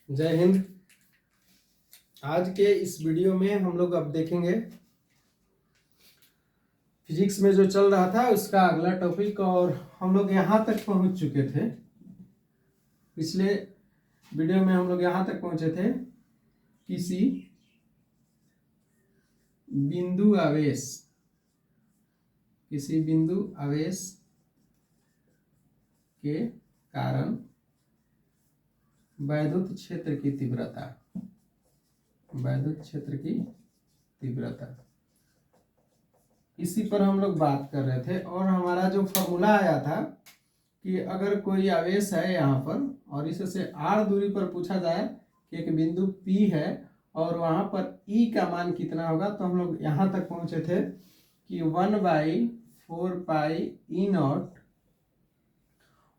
जय हिंद। आज के इस वीडियो में हम लोग अब देखेंगे फिजिक्स में जो चल रहा था उसका अगला टॉपिक, और हम लोग यहाँ तक पहुँच चुके थे। पिछले वीडियो में हम लोग यहाँ तक पहुँचे थे, किसी बिंदु आवेश के कारण वैद्युत क्षेत्र की तीव्रता इसी पर हम लोग बात कर रहे थे। और हमारा जो फॉर्मूला आया था कि अगर कोई आवेश है यहाँ पर और इससे r दूरी पर पूछा जाए कि एक बिंदु P है और वहाँ पर E का मान कितना होगा, तो हम लोग यहाँ तक पहुँचे थे कि 1/4 पाई E0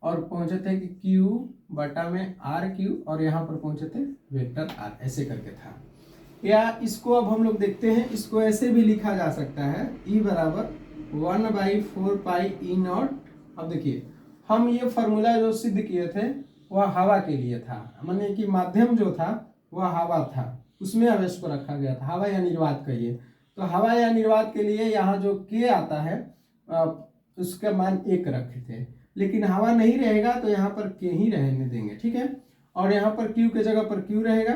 और पहुँचे थे कि Q बटा में RQ और यहाँ पर पहुँचे थे वेक्टर R, ऐसे करके था। या इसको अब हम लोग देखते हैं, इसको ऐसे भी लिखा जा सकता है E बराबर 1/4 पाई E0। अब देखिए, हम ये फॉर्मूला जो सिद्ध किए थे वह हवा के लिए था, माने कि माध्यम जो था वह हवा था, उसमें आवेश को रखा गया था। हवा या निर्वात कहिए, तो हवा या निर्वात के लिए यहाँ जो K आता है उसका मान 1 रखे थे, लेकिन हवा नहीं रहेगा तो यहाँ पर K ही रहने देंगे, ठीक है। और यहाँ पर Q के जगह पर Q रहेगा।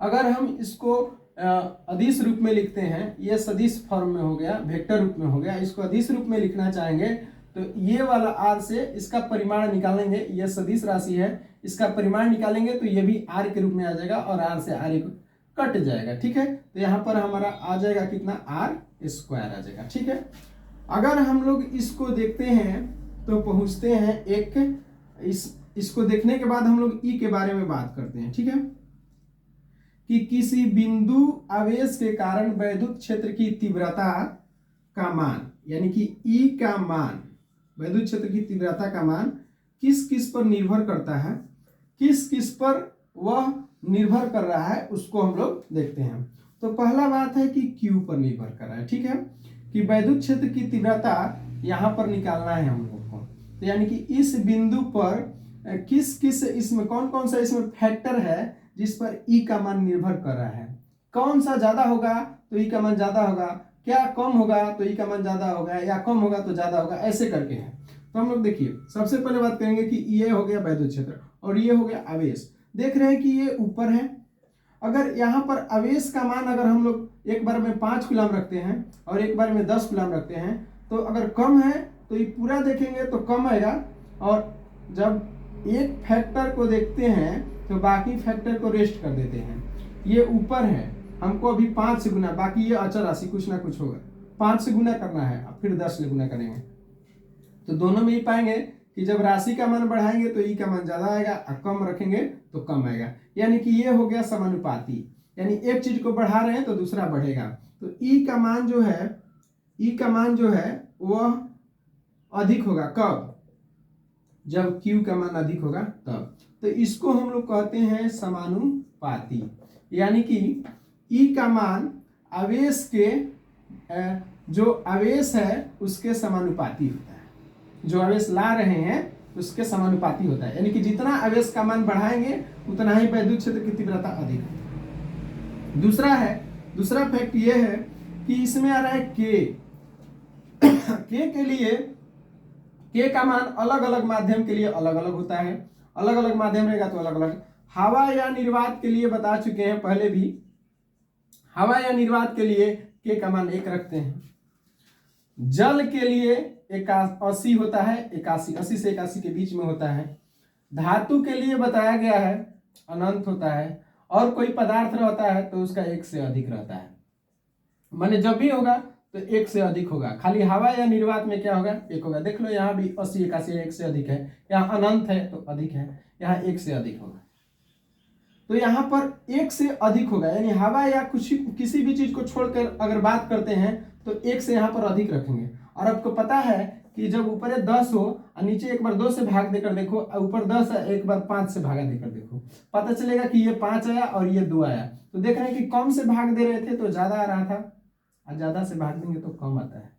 अगर हम इसको अदिश रूप में लिखते हैं, ये सदिश फॉर्म में हो गया, वेक्टर रूप में हो गया, इसको अदिश रूप में लिखना चाहेंगे तो ये वाला r से इसका परिमाण निकालेंगे, ये सदिश राशि है, इसका परिमाण निकालेंगे तो ये भी r के रूप में आ जाएगा और r से r कट जाएगा, ठीक है। तो यहाँ पर हमारा आ जाएगा कितना, r² आ जाएगा, ठीक है। अगर हम लोग इसको देखते हैं तो पहुंचते हैं इसको देखने के बाद हम लोग E के बारे में बात करते हैं, ठीक है, कि किसी बिंदु आवेश के कारण वैद्युत क्षेत्र की तीव्रता का मान, यानी कि E का मान, वैद्युत क्षेत्र की तीव्रता का मान किस किस पर निर्भर करता है, किस किस पर वह निर्भर कर रहा है, उसको हम लोग देखते हैं। तो पहला बात है कि Q पर निर्भर कर रहा है, ठीक है, कि वैद्युत क्षेत्र की तीव्रता यहाँ पर निकालना है हम लोग को। तो यानी कि इस बिंदु पर किस किस, इसमें कौन कौन सा इसमें फैक्टर है जिस पर E का मान निर्भर कर रहा है। कौन सा ज्यादा होगा तो E का मान ज्यादा होगा, क्या कम होगा तो E का मान ज्यादा होगा, या कम होगा तो ज्यादा होगा, ऐसे करके है। तो हम लोग देखिए, सबसे पहले बात करेंगे कि ये हो गया वैद्युत क्षेत्र और ये हो गया आवेश। देख रहे हैं कि ये ऊपर है। अगर यहाँ पर आवेश का मान अगर हम लोग एक बार में 5 कूलम रखते हैं और एक बार में 10 कूलम रखते हैं, तो अगर कम है तो ये पूरा देखेंगे तो कम आएगा, और जब एक फैक्टर को देखते हैं तो बाकी फैक्टर को रेस्ट कर देते हैं। ये ऊपर है, हमको अभी 5 से गुना, बाकी ये अचर राशि कुछ ना कुछ होगा, 5 से गुना करना है, अब फिर 10 से गुना करेंगे। तो दोनों में ही पाएंगे कि जब राशि का मान बढ़ाएंगे तो ई का मान ज्यादा आएगा और कम रखेंगे तो कम आएगा। यानी कि ये हो गया समानुपाती, यानी एक चीज को बढ़ा रहे हैं तो दूसरा बढ़ेगा। तो ई का मान जो है वह अधिक होगा, कब, जब Q का मान अधिक होगा तब। तो इसको हम लोग कहते हैं समानुपाती, यानी कि E का मान आवेश के जो आवेश है उसके समानुपाती होता है, जो आवेश ला रहे हैं उसके समानुपाती होता है। यानी कि जितना आवेश का मान बढ़ाएंगे उतना ही वैद्युत क्षेत्र की तीव्रता अधिक होगी। दूसरा फैक्ट ये है कि इसमें आ रहा है K के लिए K का मान अलग अलग माध्यम के लिए अलग अलग होता है, अलग अलग माध्यम रहेगा तो अलग अलग। हवा या निर्वात के लिए बता चुके हैं पहले भी, हवा या निर्वात के लिए K का मान 1 रखते हैं। जल के लिए 80 होता है, 80 से 81 के बीच में होता है। धातु के लिए बताया गया है अनंत होता है, और कोई पदार्थ रहता है तो उसका 1 से अधिक रहता है, माने जब भी होगा तो 1 से अधिक होगा। खाली हवा या निर्वात में क्या होगा, 1 होगा। देख लो यहाँ भी 80 81 1 से अधिक है, यहाँ अनंत है तो अधिक है, यहाँ 1 से अधिक होगा। तो यहाँ पर 1 से अधिक होगा, यानी हवा या किसी भी चीज को छोड़कर अगर बात करते हैं तो 1 से यहाँ पर अधिक रखेंगे। और आपको पता है कि जब ऊपर 10 हो और नीचे एक बार 2 से भाग देकर देखो, ऊपर 10 है एक बार 5 से भागा देकर देखो, पता चलेगा कि ये 5 आया और ये 2 आया। तो देख रहे हैं कि कम से भाग दे रहे थे तो ज्यादा आ रहा था, और ज्यादा से भाग देंगे तो कम आता है।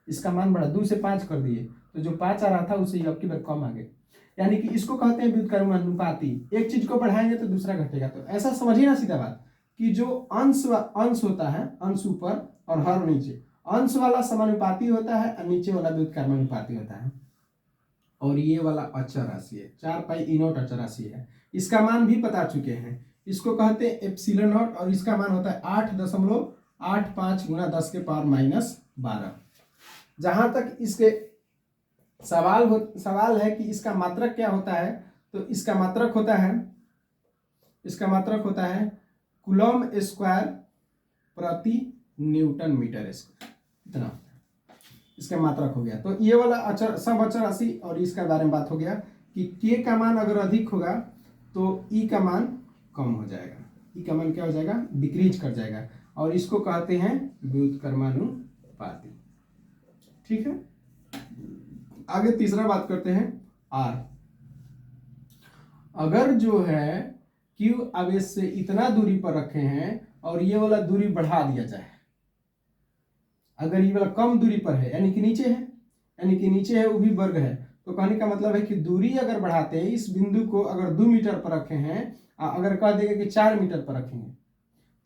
इसका मान बढ़ा, 2 से 5 कर दिए तो जो 5 आ रहा था उसे अब की बार कम आ गए। यानी कि इसको कहते हैं व्युत्क्रमानुपाती। एक चीज को बढ़ाएंगे तो दूसरा घटेगा। तो ऐसा समझिए ना सीधा बात कि जो अंश होता है, अंश ऊपर और हर नीचे, अंश वाला समानुपाती होता है और नीचे वाला व्युत्क्रमानुपाती होता है। और ये वाला अचर राशि है, 4 पाई ई नॉट अचर राशि है। इसका मान भी बता चुके हैं, इसको कहते हैं एप्सिलॉन नॉट और इसका मान होता है 8.85 गुना 10 के पावर -12। जहां तक इसके सवाल है कि इसका मात्रक क्या होता है, तो इसका मात्रक होता है कूलम स्क्वायर प्रति न्यूटन मीटर स्क्वायर, इतना इसका मात्रक हो गया। तो ये वाला अचर सब अचर राशि और इसका बारे में बात हो गया कि के का मान अगर अधिक होगा तो ई का मान कम हो जाएगा, ई का मान क्या हो जाएगा, डिक्रीज कर जाएगा, और इसको कहते हैं व्युत्क्रमानुपाती। ठीक है, आगे तीसरा बात करते हैं आर। अगर जो है क्यू आवेश से इतना दूरी पर रखे हैं और ये वाला दूरी बढ़ा दिया जाए, अगर ये वाला कम दूरी पर है यानी कि नीचे है वो भी वर्ग है, तो कहने का मतलब है कि दूरी अगर बढ़ाते हैं, इस बिंदु को अगर 2 मीटर पर रखे हैं, अगर कह देंगे कि 4 मीटर पर रखेंगे,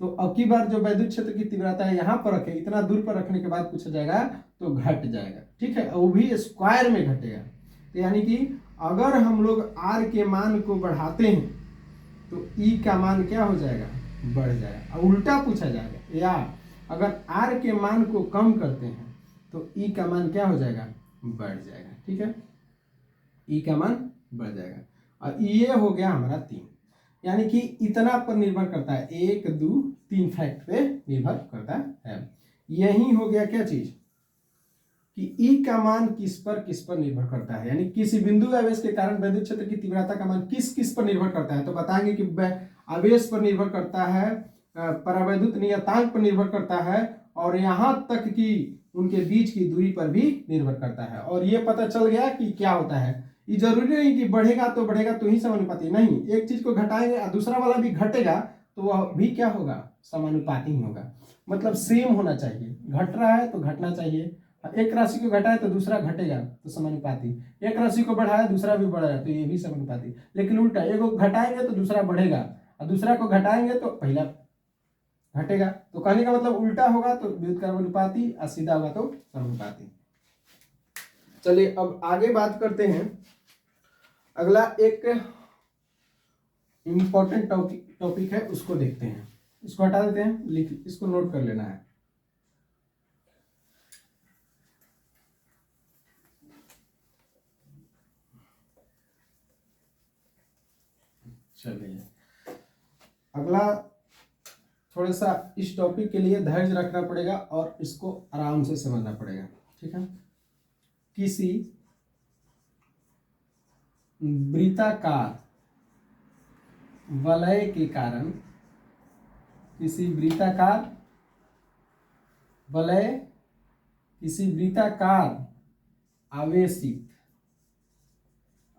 तो अब की बार जो वैद्युत क्षेत्र की तीव्रता है यहाँ पर रखे, इतना दूर पर रखने के बाद पूछा जाएगा तो घट जाएगा। ठीक है, वो भी स्क्वायर में घटेगा। तो यानी कि अगर हम लोग आर के मान को बढ़ाते हैं तो ई का मान क्या हो जाएगा, बढ़ जाएगा। और उल्टा पूछा जाएगा, या अगर आर के मान को कम करते हैं तो ई का मान क्या हो जाएगा, बढ़ जाएगा। ठीक है, ई का मान बढ़ जाएगा। और ये हो गया हमारा 3, यानी कि इतना पर निर्भर करता है, 1 2 3 फैक्ट पे निर्भर करता है। यही हो गया क्या चीज कि ई का मान किस पर निर्भर करता है, यानी किसी बिंदु आवेश के कारण वैद्युत क्षेत्र की तीव्रता का मान किस पर निर्भर करता है। तो बताएंगे कि आवेश पर निर्भर करता है, परावैद्युत नियतांक पर निर्भर करता है, और यहां तक कि उनके बीच की दूरी पर भी निर्भर करता है। और ये पता चल गया कि क्या होता है। ये जरूरी नहीं कि बढ़ेगा तो ही समानुपाती, नहीं, एक चीज को घटाएंगे और दूसरा वाला भी घटेगा तो वह भी क्या होगा, समानुपाती ही होगा। मतलब सेम होना चाहिए, घट रहा है तो घटना चाहिए। एक राशि को घटाए तो दूसरा घटेगा तो समानुपाती, एक राशि को बढ़ाया दूसरा भी बढ़ेगा तो ये भी समानुपाती। लेकिन उल्टा, एक को घटाएंगे तो दूसरा बढ़ेगा और दूसरा को घटाएंगे तो पहला घटेगा। तो कहने का मतलब उल्टा होगा तो व्युत्क्रमानुपाती और सीधा होगा तो समानुपाती। चलिए अब आगे बात करते हैं। अगला एक इंपॉर्टेंट टॉपिक है, उसको देखते हैं। इसको हटा देते हैं, इसको नोट कर लेना है। चलिए अगला, थोड़ा सा इस टॉपिक के लिए धैर्य रखना पड़ेगा और इसको आराम से समझना पड़ेगा। ठीक है, किसी वृत्ताकार वलय के कारण, किसी वृत्ताकार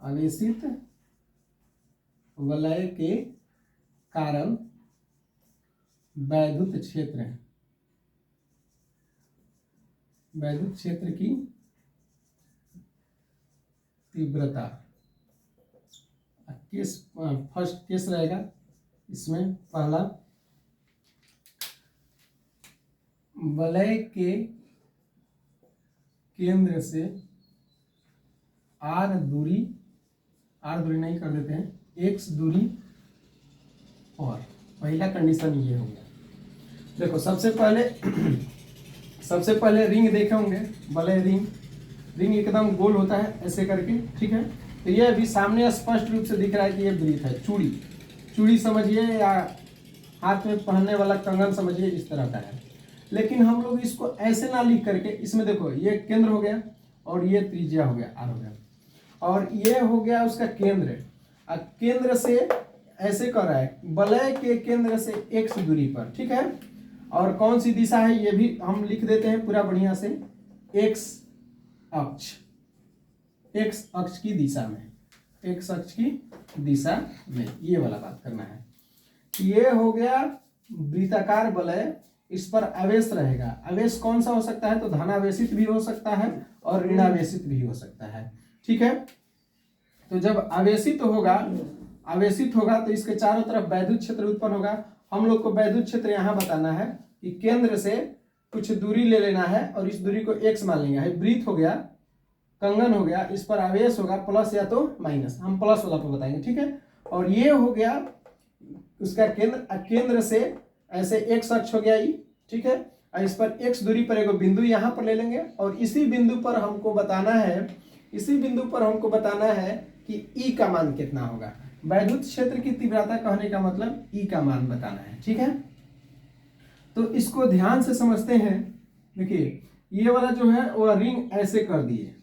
आवेशित वलय के कारण वैद्युत क्षेत्र की तीव्रता, फर्स्ट केस रहेगा इसमें, पहला, वलय के केंद्र से आर दूरी नहीं कर देते हैं, एक्स दूरी और, पहला कंडीशन ये हो गया। देखो सबसे पहले रिंग देखे होंगे, वलय रिंग एकदम गोल होता है ऐसे करके। ठीक है, तो ये अभी सामने स्पष्ट रूप से दिख रहा है कि ये वृत्त है। चूड़ी समझिए या हाथ में पहनने वाला कंगन समझिए, इस तरह का है। लेकिन हम लोग इसको ऐसे ना लिख करके, इसमें देखो ये केंद्र हो गया और ये त्रिज्या हो गया, आर हो गया, और ये हो गया उसका केंद्र। केंद्र से ऐसे कर रहा है, वलय के केंद्र से एक्स दूरी पर। ठीक है, और कौन सी दिशा है ये भी हम लिख देते हैं पूरा बढ़िया से, एक्स अक्ष की दिशा में, ये वाला बात करना है। ये हो गया वृत्ताकार वलय, इस पर आवेश रहेगा। आवेश कौन सा हो सकता है, तो धनावेशित भी हो सकता है और ऋणावेशित भी हो सकता है। ठीक है, तो जब आवेशित होगा तो इसके चारों तरफ वैद्युत क्षेत्र उत्पन्न होगा। हम लोग को वैद्युत क्षेत्र यहाँ बताना है कि केंद्र से कुछ दूरी ले लेना है और इस दूरी को x मान लेंगे। वृत्त हो गया, कंगन हो गया, इस पर आवेश होगा प्लस या तो माइनस, हम प्लस वाला पे बताएंगे, ठीक है। और ये हो गया उसका केंद्र से ऐसे x अक्ष हो गया ई, ठीक है। और इस पर x दूरी पर एक बिंदु यहाँ पर ले लेंगे और इसी बिंदु पर हमको बताना है कि ई का मान कितना होगा। वैद्युत क्षेत्र की तीव्रता कहने का मतलब ई का मान बताना है, ठीक है। तो इसको ध्यान से समझते हैं। देखिए ये वाला जो है वो रिंग ऐसे कर दिए,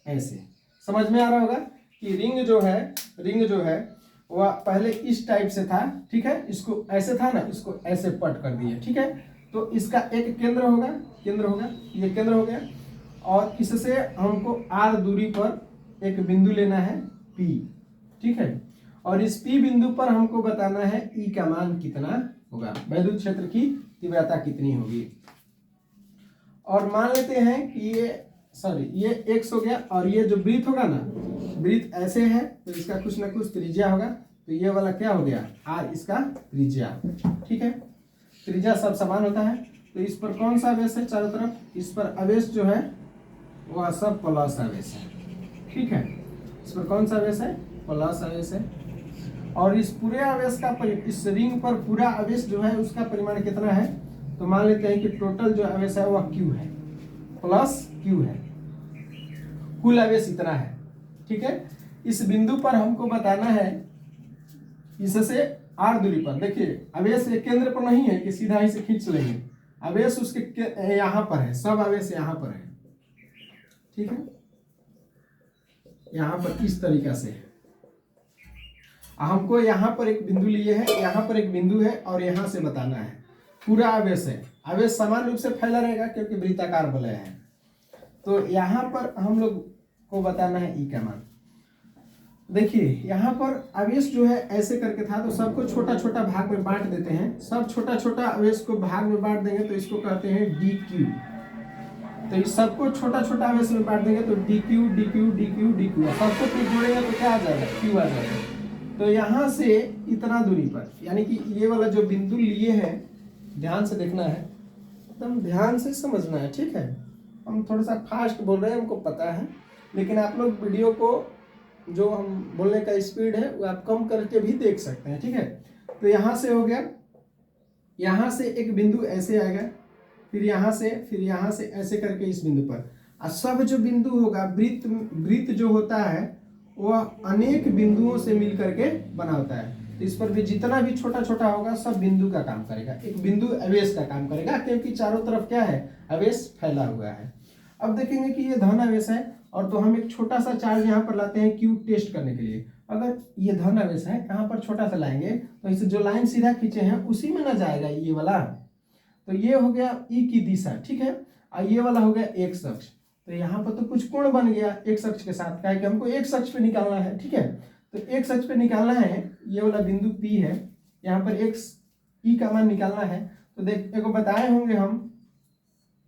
ऐसे समझ में आ रहा होगा कि रिंग जो है वह पहले इस टाइप से था, ठीक है। इसको ऐसे था ना, इसको ऐसे पट कर दिए, ठीक है। तो इसका एक केंद्र होगा, ये केंद्र हो गया और इससे हमको r दूरी पर एक बिंदु लेना है P, ठीक है। और इस P बिंदु पर हमको बताना है E का मान कितना होगा, वैद्युत क्षेत्र की तीव्रता कितनी होगी। और मान लेते हैं कि ये x हो गया और ये जो वृत्त होगा ना, वृत्त ऐसे है तो इसका कुछ ना कुछ त्रिज्या होगा। तो ये वाला क्या हो गया, r इसका त्रिज्या, ठीक है। त्रिज्या सब समान होता है। तो इस पर कौन सा आवेश है चारों तरफ, इस पर आवेश जो है वह सब प्लस आवेश है, ठीक है। इस पर कौन सा आवेश है, प्लस आवेश है। और इस पूरे आवेश का इस रिंग पर पूरा आवेश जो है उसका परिमाण कितना है, तो मान लेते हैं कि टोटल जो आवेश है वह Q है, प्लस Q है, कुल आवेश इतना है, ठीक है। इस बिंदु पर हमको बताना है इससे r दूरी पर। देखिए आवेश एक केंद्र पर नहीं है कि सीधा ही से खींच लेंगे, आवेश उसके यहाँ पर है, सब आवेश यहाँ पर है, ठीक है। यहाँ पर इस तरीका से है। हमको यहाँ पर एक बिंदु लिए है, यहाँ पर एक बिंदु है और यहाँ से बताना है पूरा आवेश है। आवेश समान रूप से फैला रहेगा क्योंकि वृत्ताकार वलय है। तो यहाँ पर हम लोग को बताना है ई का मान। देखिए यहाँ पर आवेश जो है ऐसे करके था, तो सबको छोटा छोटा भाग में बांट देते हैं। सब छोटा छोटा आवेश को भाग में बांट देंगे तो इसको कहते हैं dq। तो इस सबको छोटा छोटा आवेश में बांट देंगे तो dq dq dq dq, सबको फिर जोड़ेंगे तो क्या आ जाएगा, q आ जाएगा। तो यहाँ से इतना दूरी पर, यानी कि ये वाला जो बिंदु लिए हैं, ध्यान से देखना है, एकदम ध्यान से समझना है, ठीक है। हम थोड़ा सा फास्ट बोल रहे हैं, हमको पता है, लेकिन आप लोग वीडियो को जो हम बोलने का स्पीड है वो आप कम करके भी देख सकते हैं, ठीक है। तो यहाँ से हो गया, यहाँ से एक बिंदु ऐसे आएगा, फिर यहाँ से ऐसे करके इस बिंदु पर। और सब जो बिंदु होगा, वृत्त जो होता है वह अनेक बिंदुओं से मिल करके बना होता है। तो इस पर भी जितना भी छोटा छोटा होगा सब बिंदु का काम करेगा, एक बिंदु आवेश का काम करेगा, क्योंकि चारों तरफ क्या है, आवेश फैला हुआ है। अब देखेंगे कि ये धन आवेश है और तो हम एक छोटा सा चार्ज यहाँ पर लाते हैं Q टेस्ट करने के लिए। अगर ये धन आवेश है, यहाँ पर छोटा सा लाएंगे तो इसे जो लाइन सीधा खींचे हैं उसी में ना जाएगा ये वाला। तो ये हो गया E की दिशा, ठीक है। और ये वाला हो गया x अक्ष। तो यहाँ पर तो कुछ कोण बन गया x अक्ष के साथ, क्या है कि हमको x अक्ष पे निकालना है, ठीक है। तो x अक्ष पे निकालना है, ये वाला बिंदु P है, यहाँ पर x E का मान निकालना है। तो देखो बताए होंगे हम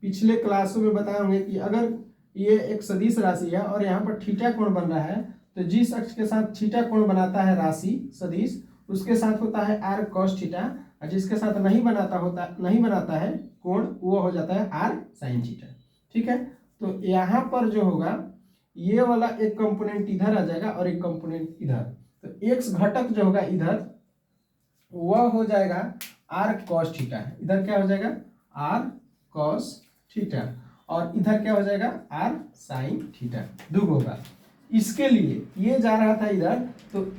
पिछले क्लासों में बताए होंगे कि अगर ये एक सदिश राशि है और यहाँ पर थीटा कोण बन रहा है, तो जिस अक्ष के साथ थीटा कोण बनाता है राशि सदिश, उसके साथ होता है r cos थीटा, और जिसके साथ नहीं बनाता है कोण, वो हो जाता है r sin थीटा, ठीक है। तो यहाँ पर जो होगा ये वाला एक कंपोनेंट इधर आ जाएगा और एक कंपोनेंट इधर। तो x घटक जो होगा इधर वह हो जाएगा r cos थीटा, इधर क्या हो जाएगा r cos थीटा, और इधर क्या हो जाएगा r sin थीटा, दुग होगा। इसके लिए ये जा रहा था इधर, तो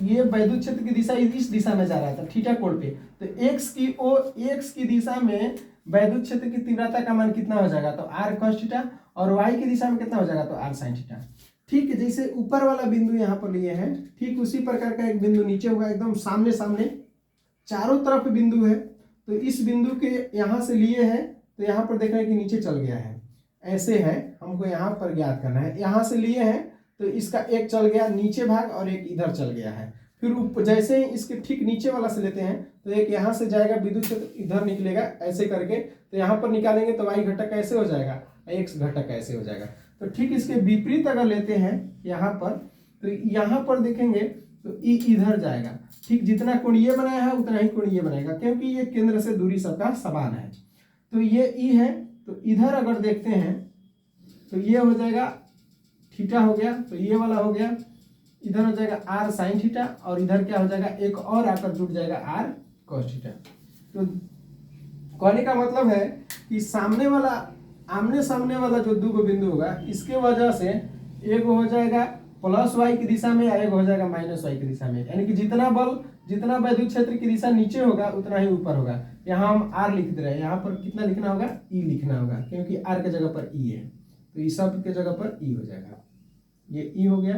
ये वैद्युत क्षेत्र की दिशा इस दिशा में जा रहा था थीटा कोण पे। तो x की दिशा में वैद्युत क्षेत्र की तीव्रता का मान कितना हो जाएगा, तो r cos थीटा, और y की दिशा में कितना हो जाएगा, तो r sin थीटा। ठीक है, जैसे ऊपर वाला बिंदु यहाँ पर लिए हैं, ठीक उसी प्रकार का एक बिंदु नीचे होगा, एकदम सामने सामने चारों तरफ बिंदु है। तो इस बिंदु के यहाँ से लिए हैं, तो यहाँ पर देख रहे हैं कि नीचे चल गया है, ऐसे है, हमको यहाँ पर ज्ञात करना है। यहाँ से लिए हैं तो इसका एक चल गया नीचे भाग और एक इधर चल गया है। फिर जैसे ही इसके ठीक नीचे वाला से लेते हैं तो एक यहाँ से जाएगा, विद्युत क्षेत्र इधर निकलेगा ऐसे करके, तो यहाँ पर निकालेंगे तो y घटक ऐसे हो जाएगा, x घटक ऐसे हो जाएगा। तो ठीक इसके विपरीत अगर लेते हैं यहाँ पर, तो यहाँ पर देखेंगे तो ई इधर जाएगा, ठीक जितना कोण ये बनाया है उतना ही कोण ये बनाएगा, क्योंकि ये केंद्र से दूरी सबका समान है। तो ये ई है, तो इधर अगर देखते हैं तो ये हो जाएगा थीटा हो गया, तो ये वाला हो गया, इधर हो जाएगा आर साइन थीटा, और इधर क्या हो जाएगा एक और आकर जुड़ जाएगा आर कॉस थीटा। तो कहने का मतलब है कि सामने वाला आमने सामने वाला जो दो गो बिंदु होगा इसके वजह से एक हो जाएगा प्लस वाई की दिशा में, एक हो जाएगा माइनस वाई की दिशा में, यानी कि जितना बल जितना वैद्युत क्षेत्र की दिशा नीचे होगा उतना ही ऊपर होगा। यहाँ हम आर लिख दे रहे हैं, यहाँ पर कितना लिखना होगा, ई लिखना होगा, क्योंकि आर के जगह पर ई है, तो इस सब के जगह पर ई हो जाएगा, ये ई हो गया।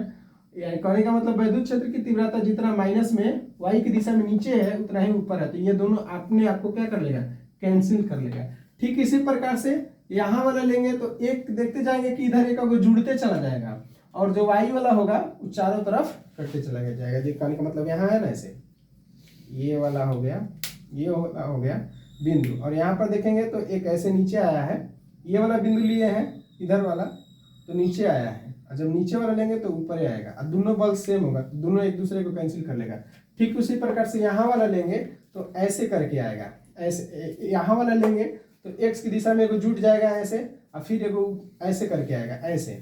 कहने का मतलब वैद्युत क्षेत्र की तीव्रता जितना माइनस में वाई की दिशा में नीचे है उतना ही ऊपर है, तो ये दोनों अपने आप को क्या कर लेगा, कैंसिल कर लेगा। ठीक इसी प्रकार से यहाँ वाला लेंगे तो एक देखते जाएंगे कि इधर एक को जुड़ते चला जाएगा, और जो वाई वाला होगा वो चारों तरफ कटते चला जाएगा। ये कहने का मतलब यहाँ है ना, ऐसे ये वाला हो गया, ये वाला हो गया बिंदु, और यहाँ पर देखेंगे तो एक ऐसे नीचे आया है, ये वाला बिंदु लिए हैं इधर वाला, तो नीचे आया है, और जब नीचे वाला लेंगे तो ऊपर ही आएगा, और दोनों बल सेम होगा, दोनों एक दूसरे को कैंसिल कर लेगा। ठीक उसी प्रकार से यहाँ वाला लेंगे तो ऐसे करके आएगा, ऐसे यहाँ वाला लेंगे तो एक्स की दिशा में एगो जुट जाएगा ऐसे, और फिर एगो ऐसे करके आएगा ऐसे,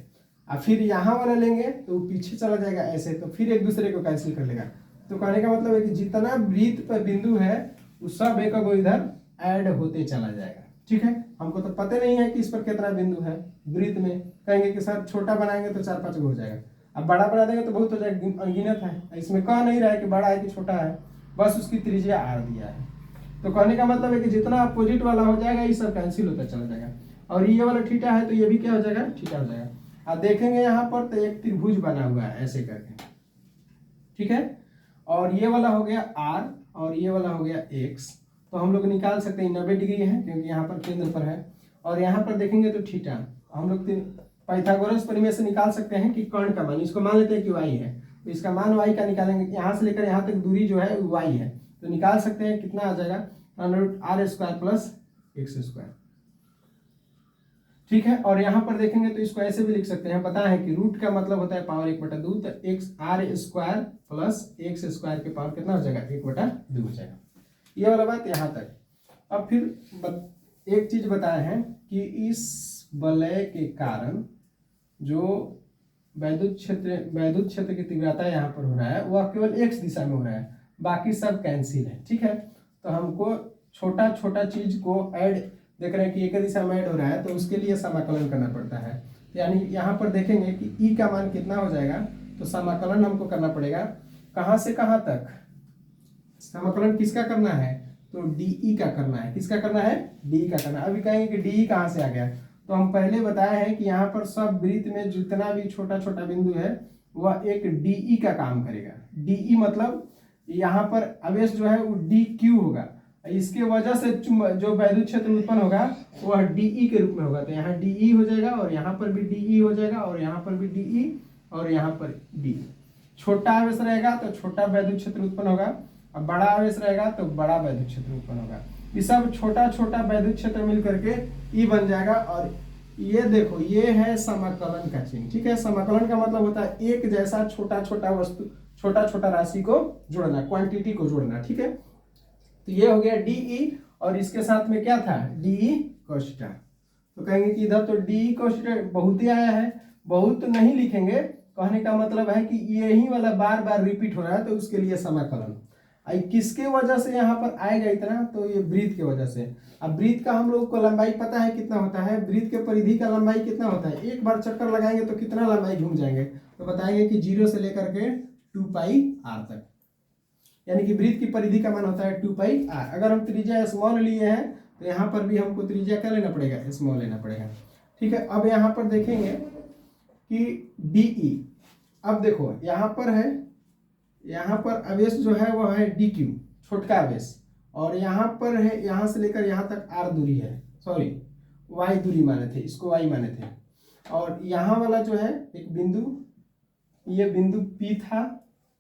और फिर यहाँ वाला लेंगे तो पीछे चला जाएगा ऐसे, तो फिर एक दूसरे को कैंसिल कर लेगा। तो कहने का मतलब है कि जितना वृत्त पर बिंदु है उस सब एक को इधर ऐड होते चला जाएगा। ठीक है, हमको तो पता नहीं है कि इस पर कितना बिंदु है वृत्त में, कहेंगे कि सर छोटा बनाएंगे तो 4-5 हो जाएगा, अब बड़ा बना देंगे तो बहुत हो जाएगा, अनगिनत है, इसमें कह नहीं रहा है कि बड़ा है कि छोटा है, बस उसकी त्रिज्या आर दिया है। तो कहने का मतलब है कि जितना अपोजिट वाला हो जाएगा ये सब कैंसिल होता चला जाएगा, और ये वाला थीटा है तो ये भी क्या हो जाएगा, थीटा हो जाएगा। आप देखेंगे यहाँ पर तो एक त्रिभुज बना हुआ है ऐसे करके, ठीक है, और ये वाला हो गया आर और ये वाला हो गया एक्स, तो हम लोग निकाल सकते हैं 90 डिग्री है क्योंकि यहाँ पर केंद्र पर है, और यहाँ पर देखेंगे तो थीटा हम लोग पाइथागोरस प्रमेय से निकाल सकते हैं कि कर्ण का मान, इसको मान लेते हैं कि वाई है, तो इसका मान वाई का निकालेंगे, यहाँ से लेकर यहाँ तक दूरी जो है वो वाई है, तो निकाल सकते हैं कितना आ जाएगा, √r² प्लस x²। ठीक है, और यहाँ पर देखेंगे तो इसको ऐसे भी लिख सकते हैं, पता है कि रूट का मतलब होता है पावर 1/2, तो r² प्लस x² के पावर कितना हो जाएगा, 1/2 हो जाएगा। ये वाला बात यहाँ तक। अब फिर एक चीज बताया है कि इस वलय के कारण जो वैद्युत क्षेत्र की तीव्रता यहाँ पर हो रहा है वह केवल x दिशा में हो रहा है, बाकी सब कैंसिल है। ठीक है, तो हमको छोटा छोटा चीज को ऐड देख रहे हैं कि एक दिशा में ऐड हो रहा है, तो उसके लिए समाकलन करना पड़ता है। यानी यहाँ पर देखेंगे कि ई का मान कितना हो जाएगा, तो समाकलन हमको करना पड़ेगा कहाँ से कहाँ तक, समाकलन किसका करना है, तो डीई का करना है। किसका करना है, डीई का करना है। अभी कहेंगे कि डीई कहाँ से आ गया, तो हम पहले बताए हैं कि यहाँ पर सब वृत्त में जितना भी छोटा छोटा बिंदु है वह एक डीई का काम करेगा। डीई मतलब यहाँ पर आवेश जो है वो डी क्यू होगा, इसके वजह से जो वैद्युत क्षेत्र उत्पन्न होगा वह डीई के रूप में होगा, तो यहाँ डीई हो जाएगा, और यहाँ पर भी डीई हो जाएगा, और यहाँ पर भी डीई, और यहाँ पर डी। छोटा आवेश रहेगा तो छोटा वैद्युत क्षेत्र उत्पन्न होगा, और बड़ा आवेश रहेगा तो बड़ा वैद्युत क्षेत्र उत्पन्न होगा। ये सब छोटा छोटा वैद्युत क्षेत्र मिल करके ई बन जाएगा, और ये देखो ये है समाकलन का चिन्ह। ठीक है, समाकलन का मतलब होता है एक जैसा छोटा छोटा वस्तु, छोटा छोटा राशि को जोड़ना, क्वांटिटी को जोड़ना। ठीक है, तो ये हो गया डीई, और इसके साथ में क्या था, डीई cos थीटा। तो कहेंगे कि इधर तो डीई cos थीटा बहुत ही आया है, बहुत नहीं लिखेंगे, कहने का मतलब है कि यही वाला बार बार रिपीट हो रहा है, तो उसके लिए समाकलन। किसके वजह से यहाँ पर आएगा इतना, तो ये वृत्त के वजह से। अब वृत्त का हम लोग को लंबाई पता है कितना होता है, वृत्त के परिधि का लंबाई कितना होता है, एक बार चक्कर लगाएंगे तो कितना लंबाई घूम जाएंगे, तो बताएंगे कि 0 से लेकर के 2πr तक, यानी कि वृत्त की परिधि का मान होता है 2πr। अगर हम त्रिज्या स्मॉल लिए हैं तो यहाँ पर भी हमको त्रिज्या क्या लेना पड़ेगा, स्मॉल लेना पड़ेगा। ठीक है, अब यहाँ पर देखेंगे कि डीई, अब देखो यहाँ पर है, यहाँ पर आवेश जो है वह है डी क्यू, छोटका आवेश, और यहाँ पर है यहाँ से लेकर यहाँ तक आर दूरी है, सॉरी वाई दूरी माने थे, इसको वाई माने थे, और यहाँ वाला जो है एक बिंदु, ये बिंदु पी था,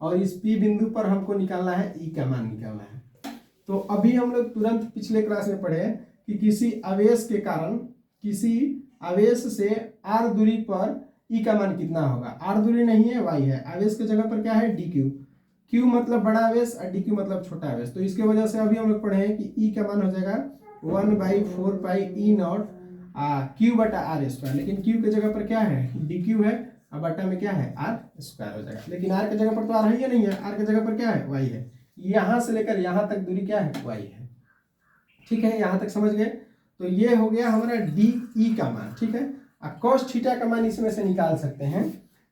और इस पी बिंदु पर हमको निकालना है ई का मान निकालना है। तो अभी हम लोग तुरंत पिछले क्लास में पढ़े कि किसी आवेश के कारण, किसी आवेश से आर दूरी पर ई का मान कितना होगा। आर दूरी नहीं है, वाई है। आवेश के जगह पर क्या है, डी क्यू। क्यू मतलब बड़ा आवेश और डी क्यू मतलब छोटा आवेश। तो इसके वजह से अभी हम लोग पढ़े हैं कि ई का मान हो जाएगा 1/4 ई नॉट क्यू बटा आर स्क्वायर। लेकिन क्यू के जगह पर क्या है, डी क्यू है और बटा में क्या है, आर स्क्वायर हो जाएगा। लेकिन आर के जगह पर तो आर है या नहीं है, आर के जगह पर क्या है, वाई है। यहाँ से लेकर यहाँ तक दूरी क्या है, वाई है। ठीक है, यहाँ तक समझ गए। तो ये हो गया हमारा डी ई का मान। ठीक है, अब कॉस थीटा का मान इसमें से निकाल सकते हैं।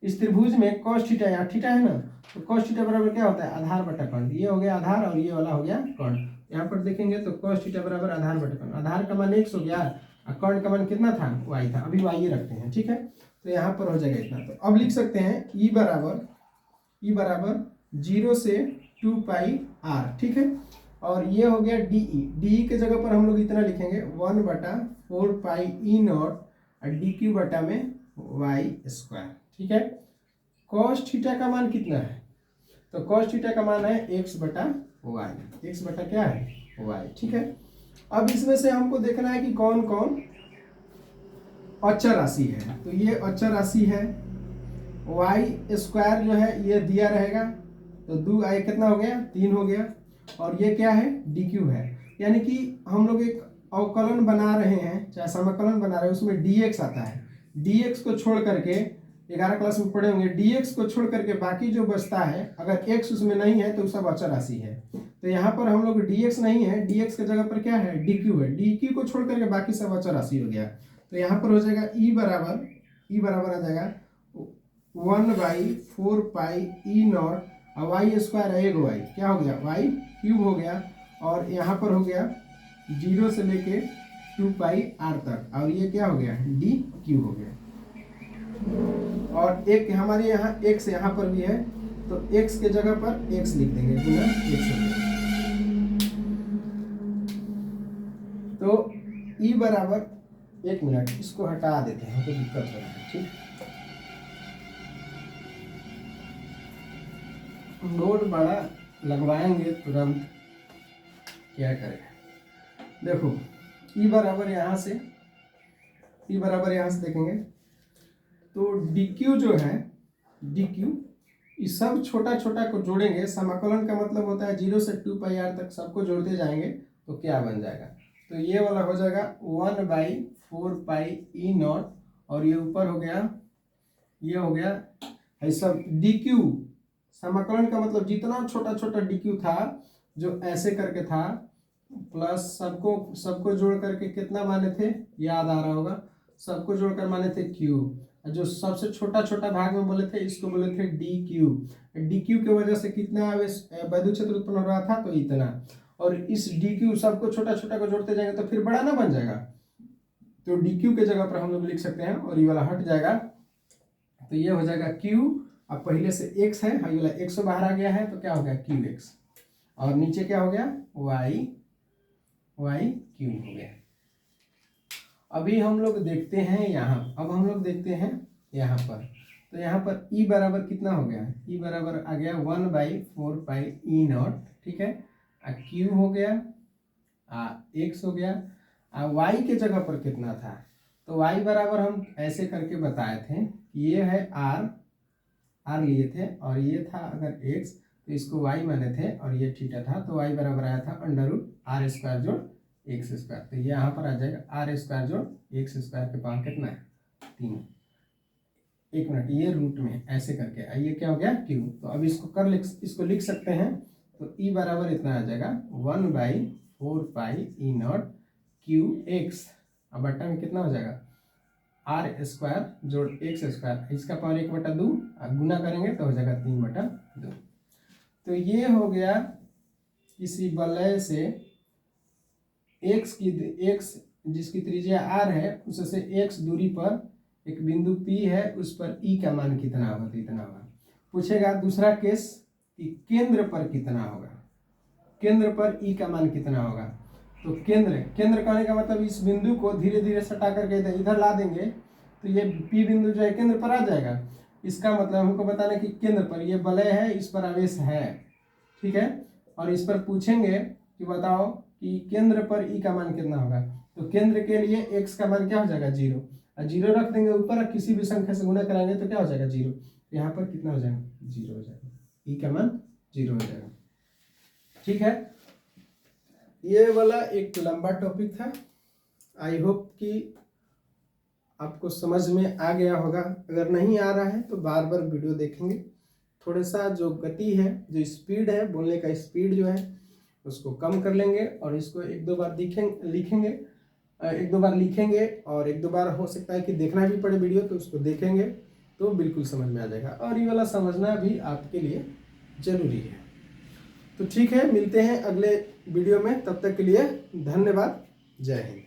इस त्रिभुज में कॉस थीटा, यहाँ थीटा है ना, तो कॉस थीटा बराबर क्या होता है, आधार बटा कर्ण। ये हो गया आधार और ये वाला हो गया कर्ण। यहाँ पर देखेंगे तो कॉस थीटा बराबर आधार बटा कर्ण। आधार का मान x हो गया और कर्ण का मान कितना था, y था। अभी y रखते हैं। ठीक है, तो यहाँ पर हो जाएगा इतना। तो अब लिख सकते हैं ई बराबर 0 से 2 पाई आर। ठीक है, और ये हो गया डी के जगह पर हम लोग इतना लिखेंगे 1/4 पाई ई नॉट और डी क्यू बटा में वाई स्क्वायर। ठीक है, कॉस थीटा का मान कितना है, तो कॉस थीटा का मान है x बटा वाई। एक्स बटा क्या है, वाई। ठीक है, अब इसमें से हमको देखना है कि कौन कौन अचर राशि है। तो ये अचर राशि है, वाई स्क्वायर जो है ये दिया रहेगा, तो 2 आई कितना हो गया, 3 हो गया। और ये क्या है, डी क्यू है। यानी कि हम लोग एक अवकलन बना रहे हैं, चाहे समाकलन बना रहे हैं, उसमें dx आता है। dx को छोड़ करके 11 क्लास में पढ़े होंगे, dx को छोड़ करके बाकी जो बचता है, अगर x उसमें नहीं है तो सब अचर राशि है। तो यहाँ पर हम लोग dx नहीं है, dx के जगह पर क्या है, dq है। dq को छोड़ करके बाकी सब अचर राशि हो गया। तो यहाँ पर हो जाएगा ई बराबर आ जाएगा 1/4 पाई ई नॉट और वाई स्क्वायर है, एगो वाई क्या हो गया, वाई क्यूब हो गया। और यहाँ पर हो गया 0 से लेके 2 पाई आर तक, और ये क्या हो गया, डी क्यू हो गया। और एक हमारे यहाँ x यहाँ पर भी है, तो x के जगह पर x लिख देंगे, गुना x हो गया। तो ई बराबर, एक मिनट इसको हटा देते हैं तो दिक्कत हो रहा है। ठीक, लोड बड़ा लगवाएंगे तुरंत, क्या करें। देखो ई बराबर यहाँ से देखेंगे तो डी क्यू जो है, डी क्यू इस सब छोटा छोटा को जोड़ेंगे। समाकलन का मतलब होता है 0 से 2 पाई आर तक सबको जोड़ते जाएंगे तो क्या बन जाएगा, तो ये वाला हो जाएगा 1/4 पाई ई नॉट, और ये ऊपर हो गया, ये हो गया है सब डी क्यू। समाकलन का मतलब जितना छोटा छोटा डी क्यू था जो ऐसे करके था, प्लस सबको जोड़ करके कितना माने थे, याद आ रहा होगा, सबको जोड़कर माने थे क्यू। जो सबसे छोटा छोटा भाग में बोले थे इसको बोले थे डी क्यू। डी क्यू की वजह से कितना वैद्युत क्षेत्र उत्पन्न हो रहा था, तो इतना। और इस डी क्यू सबको छोटा छोटा को जोड़ते जाएंगे तो फिर बड़ा ना बन जाएगा, तो डी क्यू के जगह पर हम लोग लिख सकते हैं और ये वाला हट जाएगा, तो ये हो जाएगा क्यू। अब पहले से x है, ये वाला x बाहर आ गया है तो क्या हो गया, क्यू एक्स। और नीचे क्या हो गया, वाई क्यू हो गया। अभी हम लोग देखते हैं यहाँ, अब हम लोग देखते हैं यहाँ पर, तो यहाँ पर ई बराबर कितना हो गया, ई बराबर आ गया 1/4 पाई ई नॉट। ठीक है, क्यू हो गया, एक्स हो गया। वाई के जगह पर कितना था, तो वाई बराबर हम ऐसे करके बताए थे, ये है आर लिए थे, और ये था अगर एक्स तो इसको वाई माने थे, और ये थीटा था, तो वाई बराबर आया था √r² जोड़ एक्स स्क्वायर। तो ये यहाँ पर आ जाएगा r² जोड़ एक्स स्क्वायर के पावर कितना है, 3। एक मिनट, ये रूट में ऐसे करके ये क्या हो गया, क्यू। तो अब इसको लिख सकते हैं, तो ई बराबर इतना आ जाएगा 1/4 पाई ई नॉट क्यू एक्स, अब बट्टा में कितना हो जाएगा, r² जोड़ एक्स स्क्वायर, इसका पावर 1/2, गुना करेंगे तो हो जाएगा 3/2। तो ये हो गया किसी वलय से x जिसकी त्रिज्या r है, उससे x दूरी पर एक बिंदु P है, उस पर E का मान कितना होगा, तो इतना होगा। पूछेगा दूसरा केस कि केंद्र पर कितना होगा, केंद्र पर E का मान कितना होगा। तो केंद्र कहने का मतलब इस बिंदु को धीरे धीरे सटा करके इधर ला देंगे तो ये P बिंदु जो है केंद्र पर आ जाएगा। इसका मतलब हमको बताना कि केंद्र पर ये वलय है, इस पर आवेश है। ठीक है, और इस पर पूछेंगे कि बताओ कि केंद्र पर ई का मान कितना होगा, तो केंद्र के लिए x का मान क्या हो जाएगा, 0। और 0 रख देंगे ऊपर और किसी भी संख्या से गुना कराएंगे तो क्या हो जाएगा 0। यहाँ पर कितना हो जाएगा 0 हो जाएगा, ई का मान 0 हो जाएगा। ठीक है, ये वाला एक लंबा टॉपिक था। आई होप कि आपको समझ में आ गया होगा। अगर नहीं आ रहा है तो बार बार वीडियो देखेंगे, थोड़ा सा जो गति है, जो स्पीड है, बोलने का स्पीड जो है उसको कम कर लेंगे और इसको एक दो बार लिखेंगे, एक दो बार लिखेंगे और एक दो बार हो सकता है कि देखना भी पड़े वीडियो, तो उसको देखेंगे तो बिल्कुल समझ में आ जाएगा। और ये वाला समझना भी आपके लिए जरूरी है। तो ठीक है, मिलते हैं अगले वीडियो में, तब तक के लिए धन्यवाद, जय हिंद।